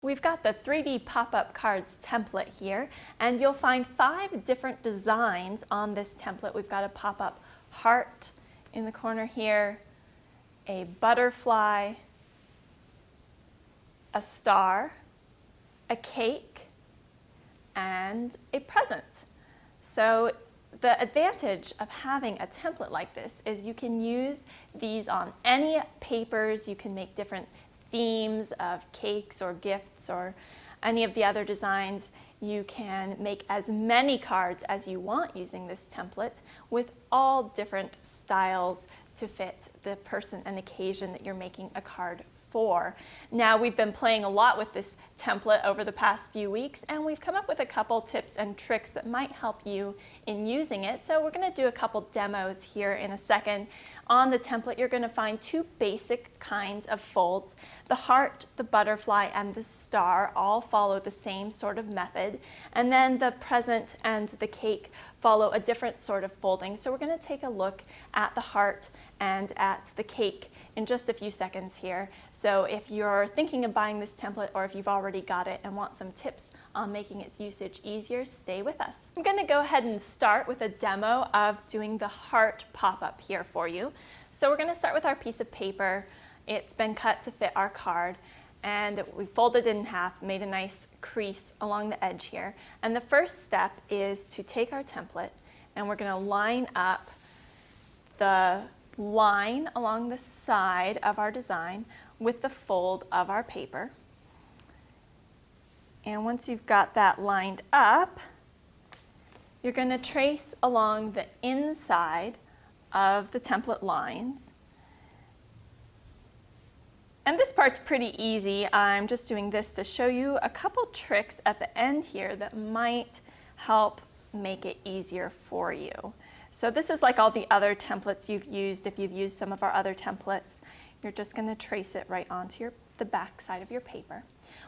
We've got the 3D pop-up cards template here, and you'll find 5 different designs on this template. We've got a pop-up heart in the corner here, a butterfly, a star, a cake, and a present. So the advantage of having a template like this is you can use these on any papers. You can make different themes of cakes or gifts or any of the other designs. You can make as many cards as you want using this template with all different styles to fit the person and occasion that you're making a card for. Now, we've been playing a lot with this template over the past few weeks, and we've come up with a couple tips and tricks that might help you in using it. So we're going to do a couple demos here in a second. On the template, you're going to find 2 basic kinds of folds. The heart, the butterfly, and the star all follow the same sort of method. And then the present and the cake follow a different sort of folding. So we're going to take a look at the heart and at the cake in just a few seconds here. So if you're thinking of buying this template, or if you've already got it and want some tips on making its usage easier, stay with us. I'm going to go ahead and start with a demo of doing the heart pop-up here for you. So we're going to start with our piece of paper. It's been cut to fit our card, and we folded it in half, made a nice crease along the edge here. And the first step is to take our template, and we're going to line up the line along the side of our design with the fold of our paper. And once you've got that lined up, you're going to trace along the inside of the template lines. And this part's pretty easy. I'm just doing this to show you a couple tricks at the end here that might help make it easier for you. So this is like all the other templates you've used. If you've used some of our other templates, you're just going to trace it right onto the back side of your paper.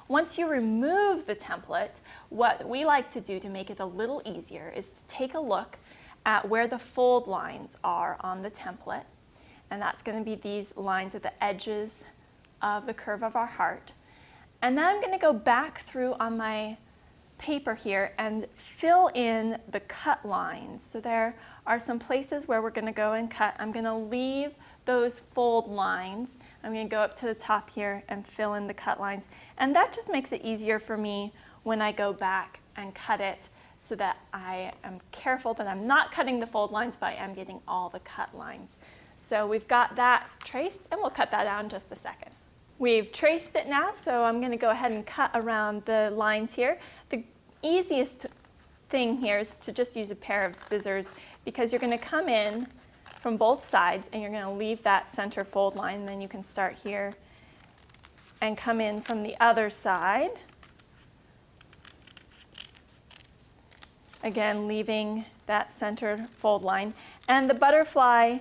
Once you remove the template, what we like to do to make it a little easier is to take a look at where the fold lines are on the template. And that's going to be these lines at the edges of the curve of our heart. And then I'm going to go back through on my paper here and fill in the cut lines. So there are some places where we're going to go and cut. I'm going to leave those fold lines. I'm going to go up to the top here and fill in the cut lines. And that just makes it easier for me when I go back and cut it, so that I am careful that I'm not cutting the fold lines, but I am getting all the cut lines. So we've got that traced, and we'll cut that out in just a second. We've traced it now, so I'm going to go ahead and cut around the lines here. The easiest thing here is to just use a pair of scissors, because you're going to come in from both sides and you're going to leave that center fold line, and then you can start here and come in from the other side. Again, leaving that center fold line. And the butterfly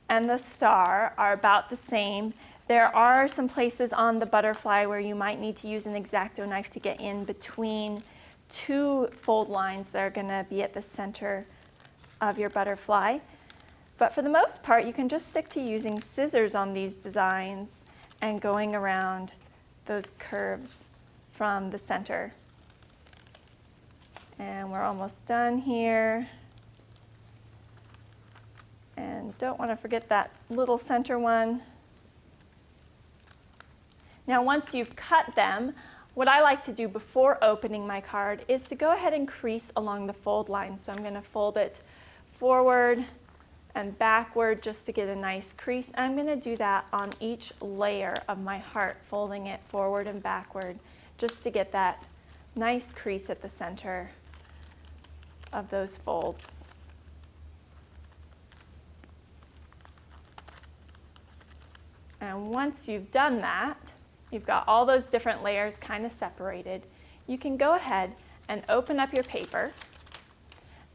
and the star are about the same. There are some places on the butterfly where you might need to use an X-Acto knife to get in between 2 fold lines that are going to be at the center of your butterfly. But for the most part, you can just stick to using scissors on these designs and going around those curves from the center. And we're almost done here. And don't want to forget that little center one. Now, once you've cut them, what I like to do before opening my card is to go ahead and crease along the fold line. So I'm going to fold it forward and backward just to get a nice crease. I'm going to do that on each layer of my heart, folding it forward and backward just to get that nice crease at the center of those folds. And once you've done that, you've got all those different layers kind of separated, you can go ahead and open up your paper.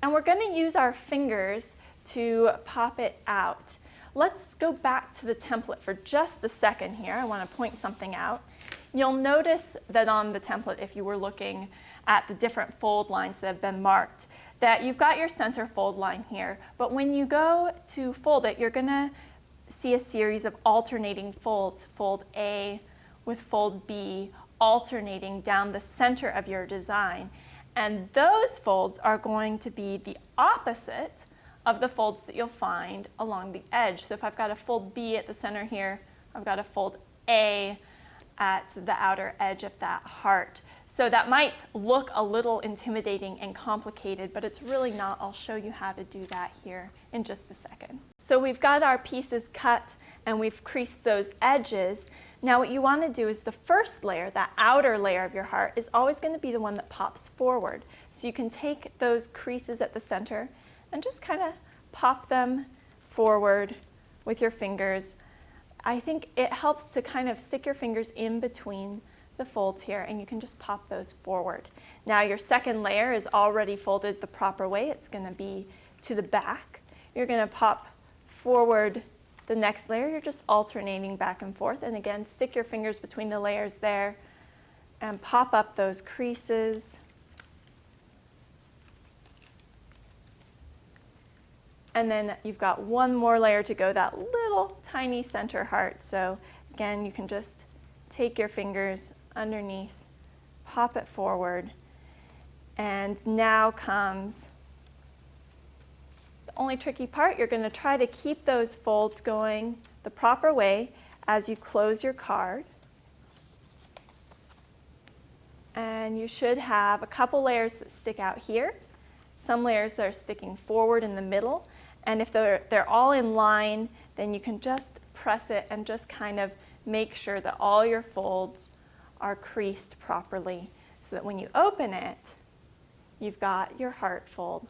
And we're going to use our fingers to pop it out. Let's go back to the template for just a second here. I want to point something out. You'll notice that on the template, if you were looking at the different fold lines that have been marked, that you've got your center fold line here, but when you go to fold it, you're going to see a series of alternating folds, fold A with fold B, alternating down the center of your design. And those folds are going to be the opposite of the folds that you'll find along the edge. So if I've got a fold B at the center here, I've got a fold A at the outer edge of that heart. So that might look a little intimidating and complicated, but it's really not. I'll show you how to do that here in just a second. So we've got our pieces cut and we've creased those edges. Now what you want to do is the first layer, that outer layer of your heart, is always going to be the one that pops forward. So you can take those creases at the center and just kind of pop them forward with your fingers. I think it helps to kind of stick your fingers in between the folds here, and you can just pop those forward. Now your second layer is already folded the proper way. It's going to be to the back. You're going to pop forward the next layer. You're just alternating back and forth, and again, stick your fingers between the layers there and pop up those creases. And then you've got one more layer to go, that little tiny center heart. So again, you can just take your fingers underneath, pop it forward, and now comes the only tricky part. You're going to try to keep those folds going the proper way as you close your card. And you should have a couple layers that stick out here, some layers that are sticking forward in the middle, and if they're all in line, then you can just press it and just kind of make sure that all your folds are creased properly so that when you open it, you've got your heart fold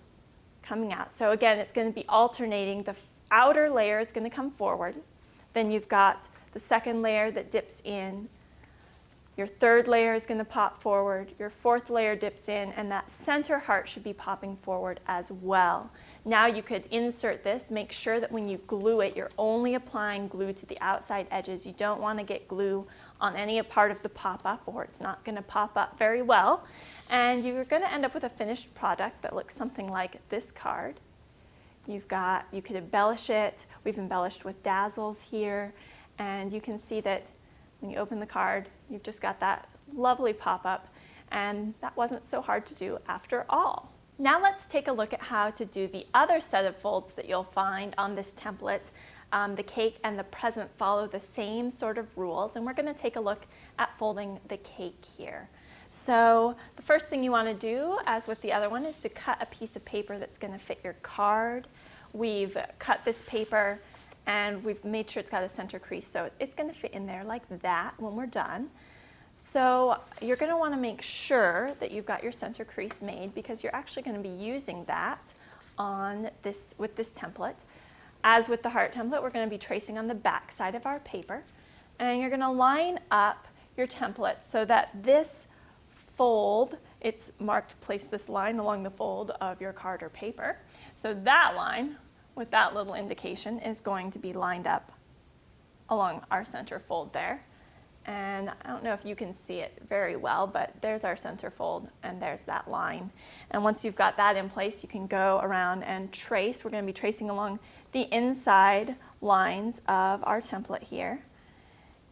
coming out. So again, it's going to be alternating. The outer layer is going to come forward. Then you've got the second layer that dips in. Your third layer is going to pop forward. Your fourth layer dips in, and that center heart should be popping forward as well. Now you could insert this. Make sure that when you glue it, you're only applying glue to the outside edges. You don't want to get glue on any part of the pop-up, or it's not going to pop up very well. And you're going to end up with a finished product that looks something like this card. You could embellish it. We've embellished with dazzles here, and you can see that when you open the card, you've just got that lovely pop-up, and that wasn't so hard to do after all. Now let's take a look at how to do the other set of folds that you'll find on this template. The cake and the present follow the same sort of rules, and we're going to take a look at folding the cake here. So the first thing you want to do, as with the other one, is to cut a piece of paper that's going to fit your card. We've cut this paper and we've made sure it's got a center crease, so it's going to fit in there like that when we're done. So you're going to want to make sure that you've got your center crease made, because you're actually going to be using that with this template. As with the heart template, we're going to be tracing on the back side of our paper, and you're going to line up your template so that this fold, it's marked to place this line along the fold of your card or paper. So that line with that little indication is going to be lined up along our center fold there. And I don't know if you can see it very well, but there's our center fold and there's that line. And once you've got that in place, you can go around and trace. We're going to be tracing along the inside lines of our template here.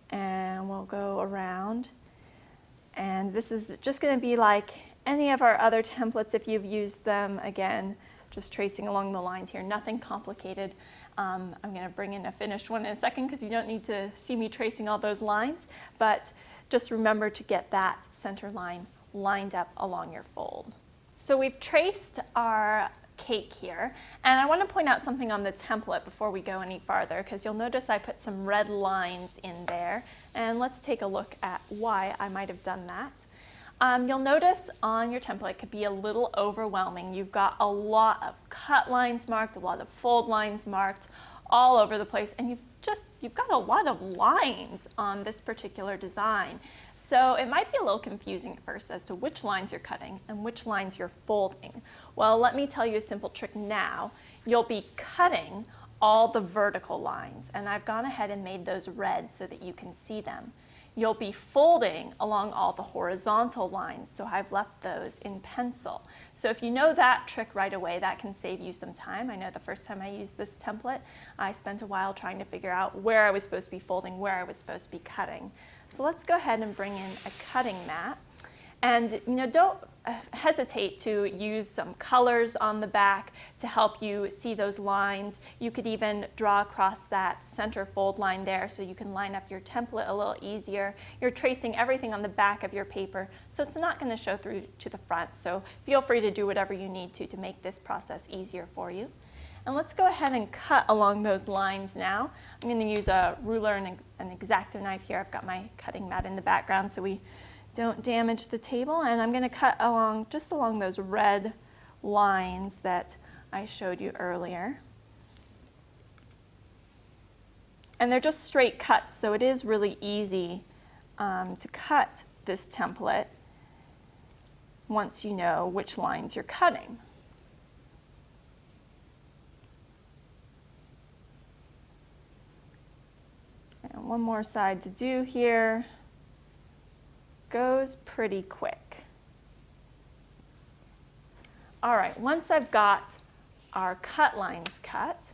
And we'll go around. And this is just going to be like any of our other templates if you've used them. Again, just tracing along the lines here, nothing complicated. I'm going to bring in a finished one in a second because you don't need to see me tracing all those lines, but just remember to get that center line lined up along your fold. So we've traced our cake here, and I want to point out something on the template before we go any farther, because you'll notice I put some red lines in there, and let's take a look at why I might have done that. You'll notice on your template it could be a little overwhelming. You've got a lot of cut lines marked, a lot of fold lines marked all over the place, and you've got a lot of lines on this particular design. So it might be a little confusing at first as to which lines you're cutting and which lines you're folding. Well, let me tell you a simple trick now. You'll be cutting all the vertical lines, and I've gone ahead and made those red so that you can see them. You'll be folding along all the horizontal lines, so I've left those in pencil. So if you know that trick right away, that can save you some time. I know the first time I used this template, I spent a while trying to figure out where I was supposed to be folding, where I was supposed to be cutting. So let's go ahead and bring in a cutting mat. And don't hesitate to use some colors on the back to help you see those lines. You could even draw across that center fold line there so you can line up your template a little easier. You're tracing everything on the back of your paper, so it's not going to show through to the front. So feel free to do whatever you need to make this process easier for you. And let's go ahead and cut along those lines now. I'm going to use a ruler and an X-Acto knife here. I've got my cutting mat in the background so we don't damage the table, and I'm going to cut just along those red lines that I showed you earlier. And they're just straight cuts, so it is really easy to cut this template once you know which lines you're cutting. And one more side to do here. Goes pretty quick. All right, once I've got our cut lines cut,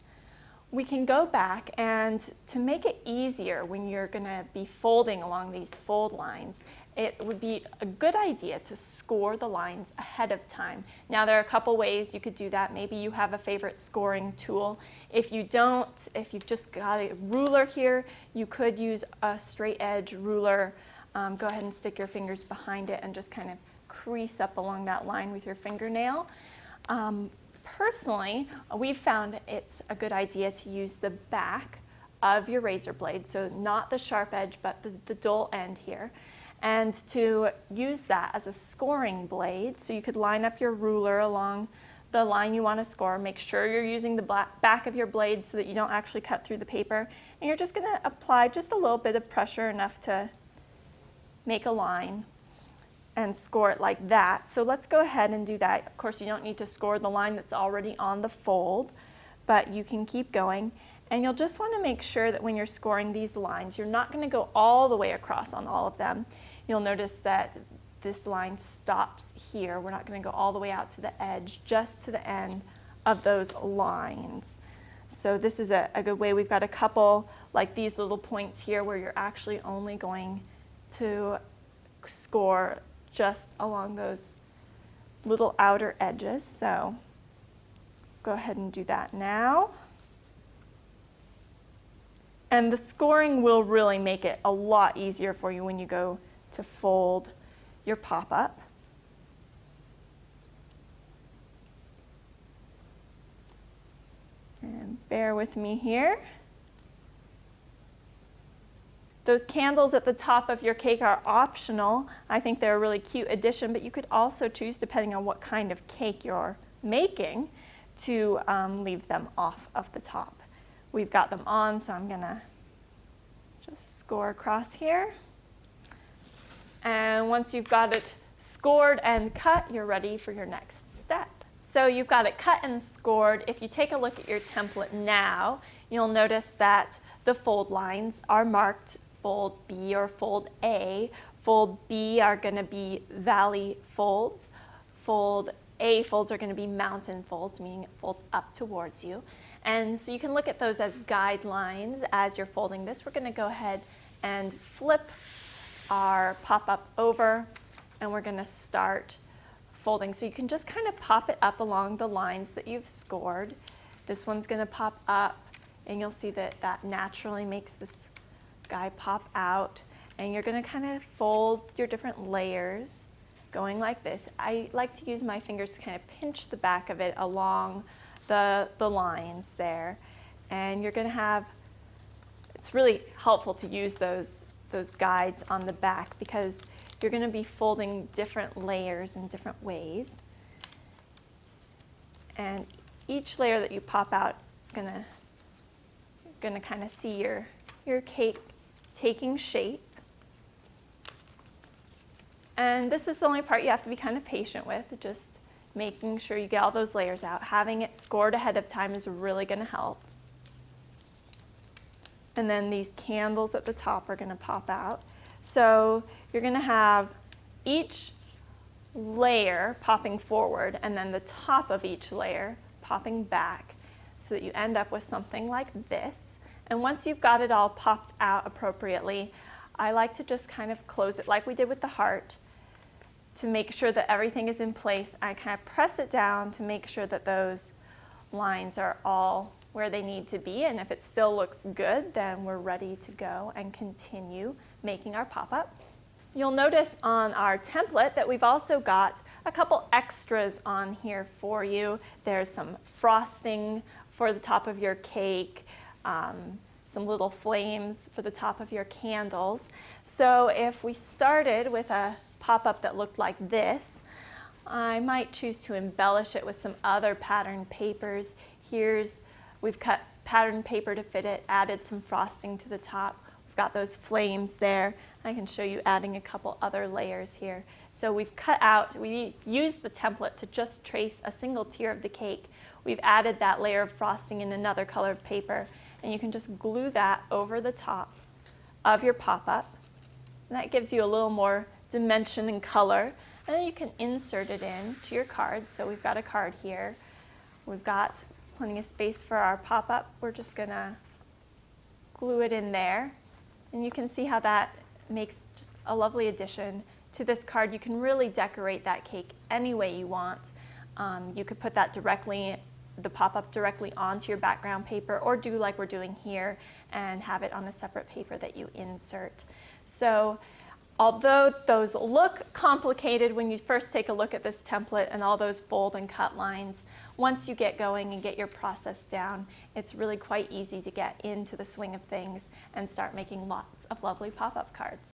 we can go back, and to make it easier when you're going to be folding along these fold lines, it would be a good idea to score the lines ahead of time. Now there are a couple ways you could do that. Maybe you have a favorite scoring tool. If you don't, if you've just got a ruler here, you could use a straight edge ruler. Go ahead and stick your fingers behind it and just kind of crease up along that line with your fingernail. Personally, we've found it's a good idea to use the back of your razor blade, so not the sharp edge, but the dull end here, and to use that as a scoring blade. So you could line up your ruler along the line you want to score. Make sure you're using the back of your blade so that you don't actually cut through the paper. And you're just going to apply just a little bit of pressure, enough to make a line and score it like that. So let's go ahead and do that. Of course, you don't need to score the line that's already on the fold, but you can keep going. And you'll just want to make sure that when you're scoring these lines, you're not going to go all the way across on all of them. You'll notice that this line stops here. We're not going to go all the way out to the edge, just to the end of those lines. So this is a good way. We've got a couple like these little points here where you're actually only going to score just along those little outer edges. So go ahead and do that now. And the scoring will really make it a lot easier for you when you go to fold your pop-up. And bear with me here. Those candles at the top of your cake are optional. I think they're a really cute addition, but you could also choose, depending on what kind of cake you're making, to leave them off of the top. We've got them on, so I'm going to just score across here. And once you've got it scored and cut, you're ready for your next step. So you've got it cut and scored. If you take a look at your template now, you'll notice that the fold lines are marked fold B or fold A. Fold B are going to be valley folds. Fold A folds are going to be mountain folds, meaning it folds up towards you. And so you can look at those as guidelines as you're folding this. We're going to go ahead and flip our pop-up over, and we're going to start folding. So you can just kind of pop it up along the lines that you've scored. This one's going to pop up, and you'll see that that naturally makes this guy pop out. And you're going to kind of fold your different layers going like this. I like to use my fingers to kind of pinch the back of it along the lines there. And you're going to have, it's really helpful to use those guides on the back, because you're going to be folding different layers in different ways. And each layer that you pop out is going to kind of see your cake taking shape. And this is the only part you have to be kind of patient with, just making sure you get all those layers out. Having it scored ahead of time is really going to help. And then these candles at the top are going to pop out. So you're going to have each layer popping forward, and then the top of each layer popping back, so that you end up with something like this. And once you've got it all popped out appropriately, I like to just kind of close it like we did with the heart to make sure that everything is in place. I kind of press it down to make sure that those lines are all where they need to be, and if it still looks good, then we're ready to go and continue making our pop-up. You'll notice on our template that we've also got a couple extras on here for you. There's some frosting for the top of your cake, some little flames for the top of your candles. So if we started with a pop-up that looked like this, I might choose to embellish it with some other pattern papers. We've cut pattern paper to fit it, added some frosting to the top. We've got those flames there. I can show you adding a couple other layers here. So we used the template to just trace a single tier of the cake. We've added that layer of frosting in another color of paper, and you can just glue that over the top of your pop-up. And that gives you a little more dimension and color. And then you can insert it in to your card. So we've got a card here. We've got plenty of space for our pop-up. We're just gonna glue it in there. And you can see how that makes just a lovely addition to this card. You can really decorate that cake any way you want. You could put that the pop-up directly onto your background paper, or do like we're doing here and have it on a separate paper that you insert. So although those look complicated when you first take a look at this template and all those fold and cut lines, once you get going and get your process down, it's really quite easy to get into the swing of things and start making lots of lovely pop-up cards.